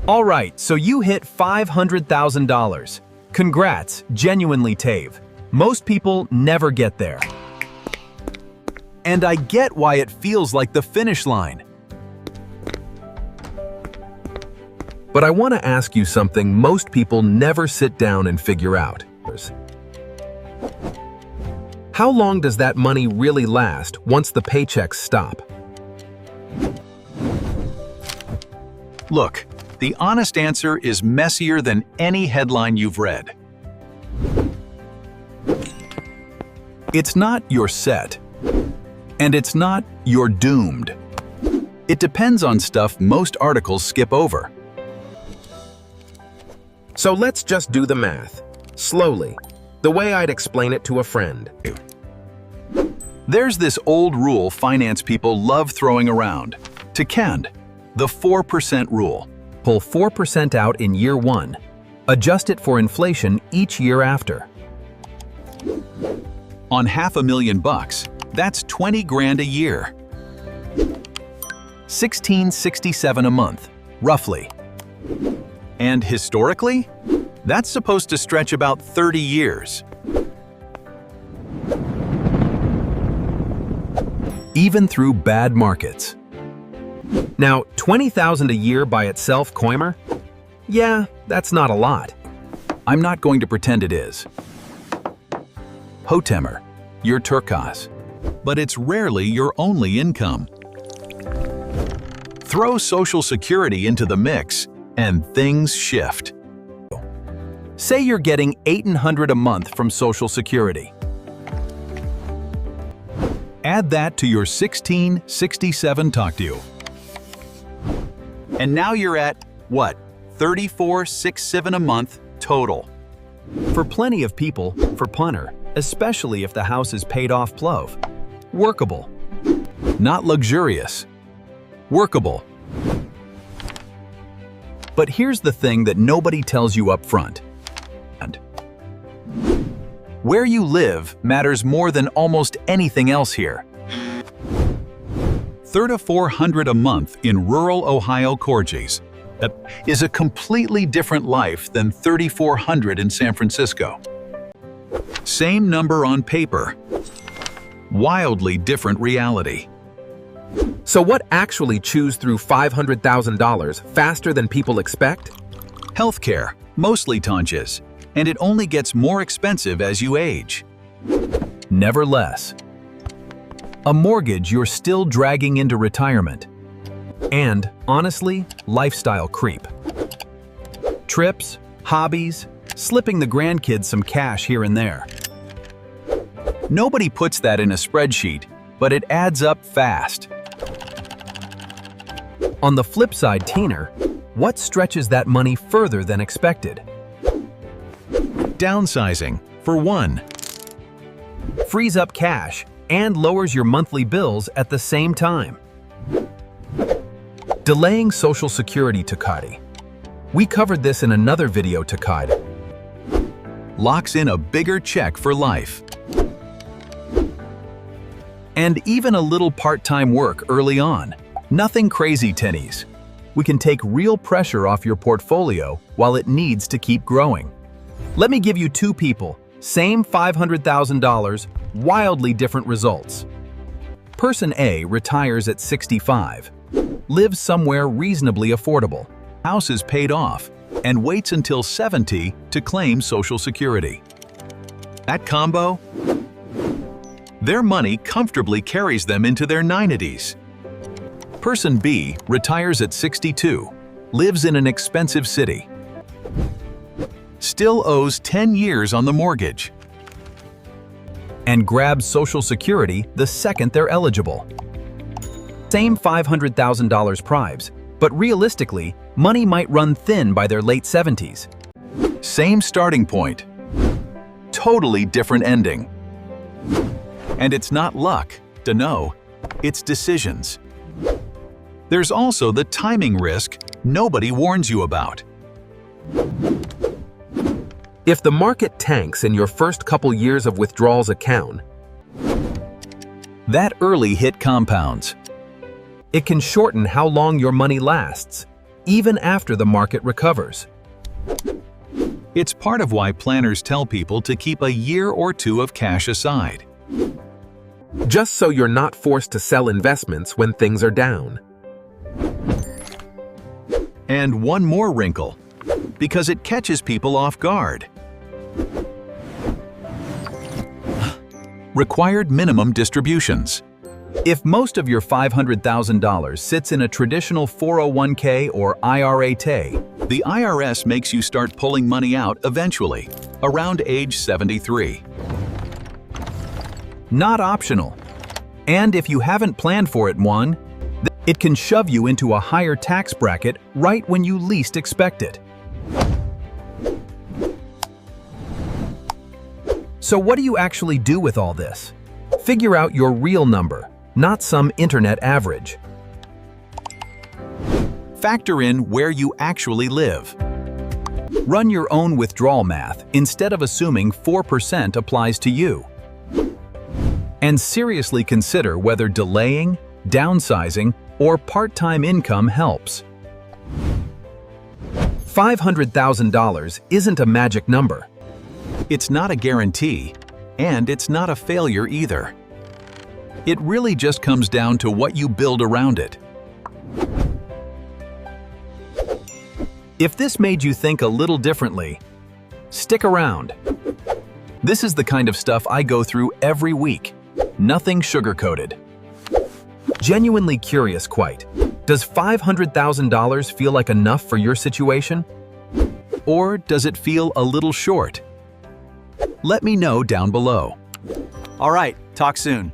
All right, so you hit $500,000. Congrats, genuinely, Tave. Most people never get there. And I get why it feels like the finish line. But I want to ask you something most people never sit down and figure out. How long does that money really last once the paychecks stop? Look, the honest answer is messier than any headline you've read. It's not you're set, and it's not you're doomed. It depends on stuff most articles skip over. So let's just do the math, slowly, the way I'd explain it to a friend. There's this old rule finance people love throwing around. To Kend, the 4% rule. Pull 4% out in year 1. Adjust it for inflation each year after. On $500,000, that's 20 grand a year. $1,667 a month, roughly. And historically, that's supposed to stretch about 30 years. Even through bad markets. Now, $20,000 a year by itself, Koimer? Yeah, that's not a lot. I'm not going to pretend it is. Hotemer, you're turquoise, but it's rarely your only income. Throw Social Security into the mix, and things shift. Say you're getting $800 a month from Social Security. Add that to your $1,667 talk due. And now you're at, what, $34,667 a month total. For plenty of people, for punter, especially if the house is paid off plove. Workable. Not luxurious. Workable. But here's the thing that nobody tells you up front. Where you live matters more than almost anything else here. $3,400 a month in rural Ohio Corgis is a completely different life than $3,400 in San Francisco. Same number on paper, wildly different reality. So what actually chews through $500,000 faster than people expect? Healthcare, mostly Tonches, and it only gets more expensive as you age. Never less. A mortgage you're still dragging into retirement. And, honestly, lifestyle creep. Trips, hobbies, slipping the grandkids some cash here and there. Nobody puts that in a spreadsheet, but it adds up fast. On the flip side, Teener, what stretches that money further than expected? Downsizing, for one. Frees up cash and lowers your monthly bills at the same time. Delaying Social Security Takadi. We covered this in another video, Takadi. Locks in a bigger check for life. And even a little part-time work early on. Nothing crazy, tennies. We can take real pressure off your portfolio while it needs to keep growing. Let me give you two people, same $500,000, wildly different results. Person A retires at 65, lives somewhere reasonably affordable, House is paid off, and waits until 70 to claim Social Security. That combo? Their money comfortably carries them into their 90s. Person B retires at 62, lives in an expensive city, still owes 10 years on the mortgage, and grabs Social Security the second they're eligible. Same $500,000 prives, but realistically, money might run thin by their late 70s. Same starting point, totally different ending. And it's not luck, dunno, it's decisions. There's also the timing risk nobody warns you about. If the market tanks in your first couple years of withdrawals account, that early hit compounds. It can shorten how long your money lasts, even after the market recovers. It's part of why planners tell people to keep a year or two of cash aside. Just so you're not forced to sell investments when things are down. And one more wrinkle, because it catches people off guard. Required minimum distributions. If most of your $500,000 sits in a traditional 401k or IRA, The IRS makes you start pulling money out eventually, around age 73. not optional. And if you haven't planned for it, it can shove you into a higher tax bracket right when you least expect it. So what do you actually do with all this? Figure out your real number, not some internet average. Factor in where you actually live. Run your own withdrawal math instead of assuming 4% applies to you. And seriously consider whether delaying, downsizing, or part-time income helps. $500,000 isn't a magic number. It's not a guarantee, and it's not a failure either. It really just comes down to what you build around it. If this made you think a little differently, stick around. This is the kind of stuff I go through every week. Nothing sugar-coated. Genuinely curious, quite. Does $500,000 feel like enough for your situation? Or does it feel a little short? Let me know down below. All right, talk soon.